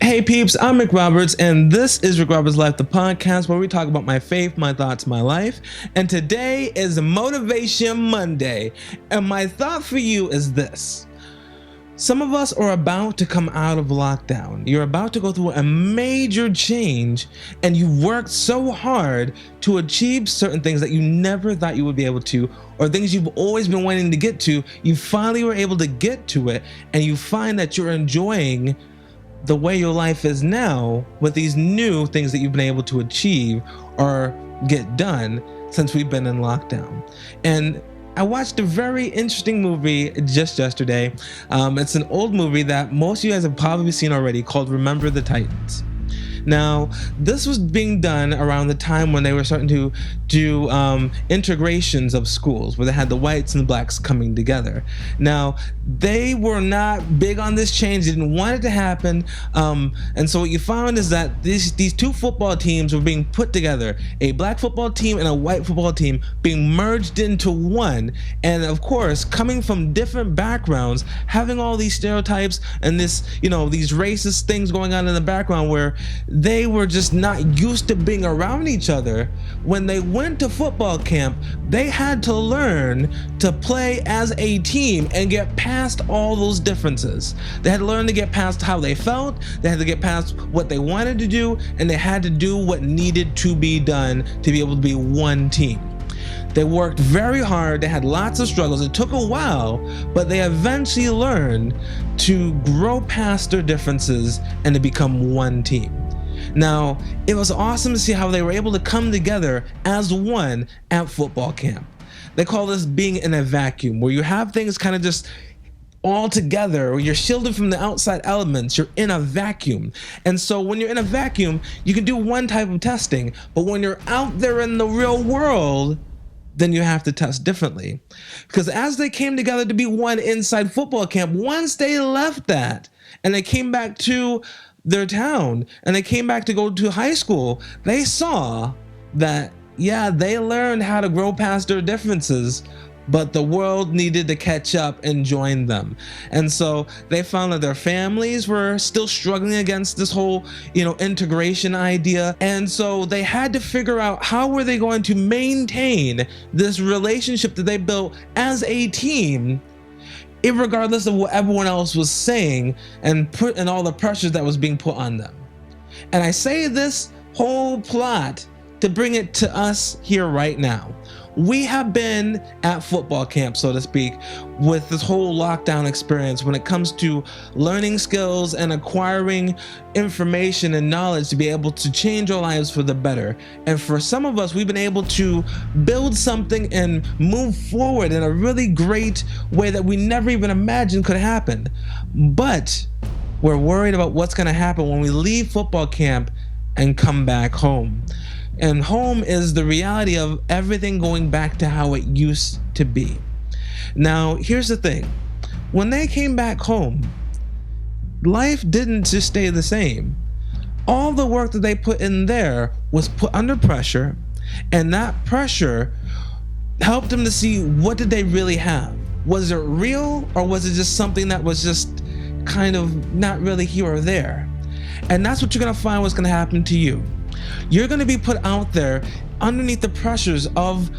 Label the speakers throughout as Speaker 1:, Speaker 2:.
Speaker 1: Hey peeps, I'm Rick Roberts, and this is Rick Roberts Life, the podcast where we talk about my faith, my thoughts, my life. And today is Motivation Monday, and my thought for you is this. Some of us are about to come out of lockdown. You're about to go through a major change, and you worked so hard to achieve certain things that you never thought you would be able to, or things you've always been wanting to get to. You finally were able to get to it, and you find that you're enjoying the way your life is now with these new things that you've been able to achieve or get done since we've been in lockdown. And I watched a very interesting movie just yesterday. It's an old movie that most of you guys have probably seen already called Remember the Titans. Now, this was being done around the time when they were starting to do integrations of schools, where they had the whites and the blacks coming together. Now, they were not big on this change. They didn't want it to happen. And so what you found is that these two football teams were being put together, a black football team and a white football team being merged into one. And of course, coming from different backgrounds, having all these stereotypes and this, these racist things going on in the background where they were just not used to being around each other. When they went to football camp, they had to learn to play as a team and get past all those differences. They had to learn to get past how they felt, they had to get past what they wanted to do, and they had to do what needed to be done to be able to be one team. They worked very hard, they had lots of struggles. It took a while, but they eventually learned to grow past their differences and to become one team. Now, it was awesome to see how they were able to come together as one at football camp. They call this being in a vacuum, where you have things kind of just all together, or you're shielded from the outside elements. You're in a vacuum. And so when you're in a vacuum, you can do one type of testing, but when you're out there in the real world, then you have to test differently. Because as they came together to be one inside football camp, once they left that and they came back to their town and they came back to go to high school, they saw that, they learned how to grow past their differences, but the world needed to catch up and join them. And so they found that their families were still struggling against this whole, integration idea. And so they had to figure out how were they going to maintain this relationship that they built as a team, irregardless of what everyone else was saying and all the pressures that was being put on them. And I say this whole plot to bring it to us here right now. We have been at football camp, so to speak, with this whole lockdown experience when it comes to learning skills and acquiring information and knowledge to be able to change our lives for the better. And for some of us, we've been able to build something and move forward in a really great way that we never even imagined could happen. But we're worried about what's going to happen when we leave football camp and come back home. And home is the reality of everything going back to how it used to be. Now, here's the thing. When they came back home, life didn't just stay the same. All the work that they put in there was put under pressure, and that pressure helped them to see, what did they really have? Was it real, or was it just something that was just kind of not really here or there? And that's what you're gonna find what's gonna happen to you. You're going to be put out there underneath the pressures of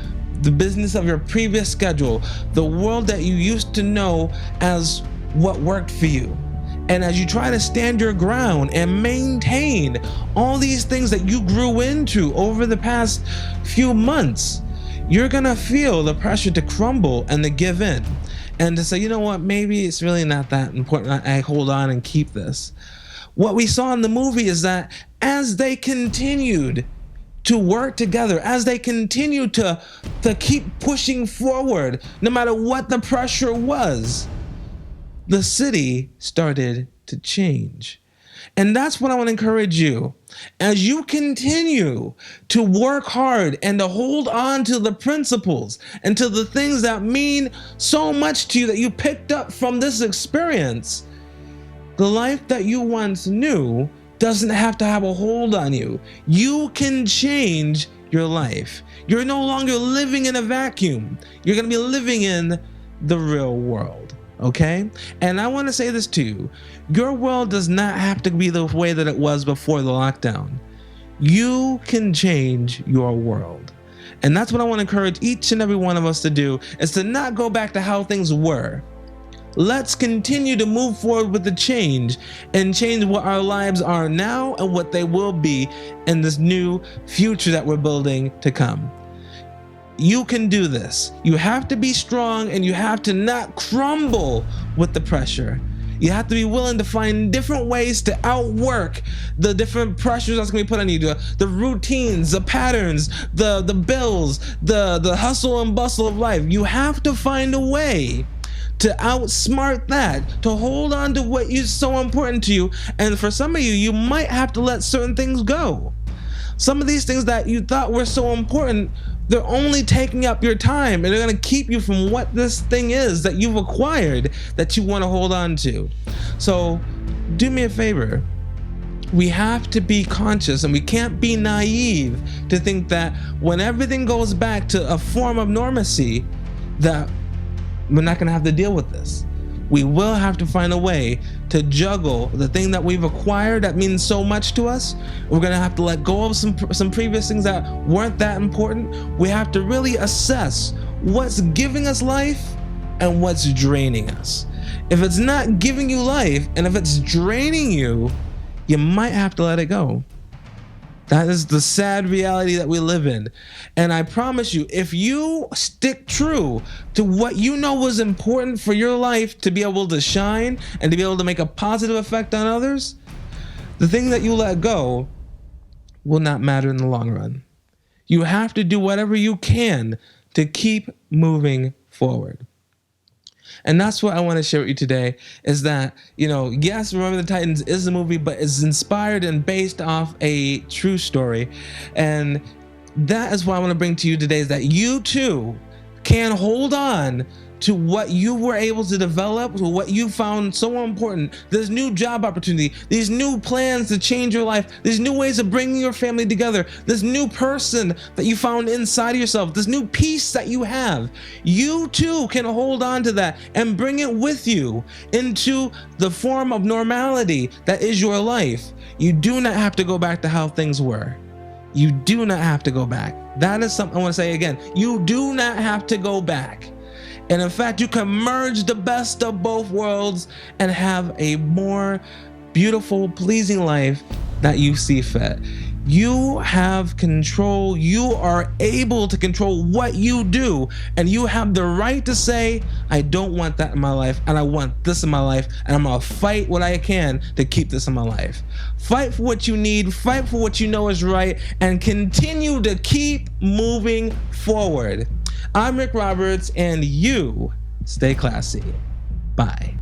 Speaker 1: the business of your previous schedule, the world that you used to know as what worked for you. And as you try to stand your ground and maintain all these things that you grew into over the past few months, you're going to feel the pressure to crumble and to give in and to say, you know what, maybe it's really not that important. I hold on and keep this. What we saw in the movie is that as they continued to work together, as they continued to keep pushing forward, no matter what the pressure was, the city started to change. And that's what I want to encourage you. As you continue to work hard and to hold on to the principles and to the things that mean so much to you that you picked up from this experience, the life that you once knew doesn't have to have a hold on you. You can change your life. You're no longer living in a vacuum. You're going to be living in the real world. Okay? And I want to say this to you. Your world does not have to be the way that it was before the lockdown. You can change your world. And that's what I want to encourage each and every one of us to do, is to not go back to how things were. Let's continue to move forward with the change and change what our lives are now and what they will be in this new future that we're building to come. You can do this. You have to be strong, and you have to not crumble with the pressure. You have to be willing to find different ways to outwork the different pressures that's going to be put on you, the routines, the patterns, the bills, the hustle and bustle of life. You have to find a way to outsmart that, to hold on to what is so important to you. And for some of you, you might have to let certain things go. Some of these things that you thought were so important, they're only taking up your time, and they're going to keep you from what this thing is that you've acquired that you want to hold on to. So do me a favor. We have to be conscious, and we can't be naive to think that when everything goes back to a form of normalcy, that we're not going to have to deal with this. We will have to find a way to juggle the thing that we've acquired that means so much to us. We're going to have to let go of some previous things that weren't that important. We have to really assess what's giving us life and what's draining us. If it's not giving you life, and if it's draining you, you might have to let it go. That is the sad reality that we live in. And I promise you, if you stick true to what you know was important for your life to be able to shine and to be able to make a positive effect on others, the thing that you let go will not matter in the long run. You have to do whatever you can to keep moving forward. And that's what I want to share with you today, is that, yes, Remember the Titans is a movie, but it's inspired and based off a true story. And that is what I want to bring to you today, is that you too can hold on to what you were able to develop, to what you found so important. This new job opportunity, these new plans to change your life, these new ways of bringing your family together, this new person that you found inside of yourself, this new peace that you have. You too can hold on to that and bring it with you into the form of normality that is your life. You do not have to go back to how things were. You do not have to go back. That is something I want to say again. You do not have to go back. And in fact, you can merge the best of both worlds and have a more beautiful, pleasing life that you see fit. You have control. You are able to control what you do. And you have the right to say, I don't want that in my life, and I want this in my life, and I'm going to fight what I can to keep this in my life. Fight for what you need, fight for what you know is right, and continue to keep moving forward. I'm Rick Roberts, and you stay classy. Bye.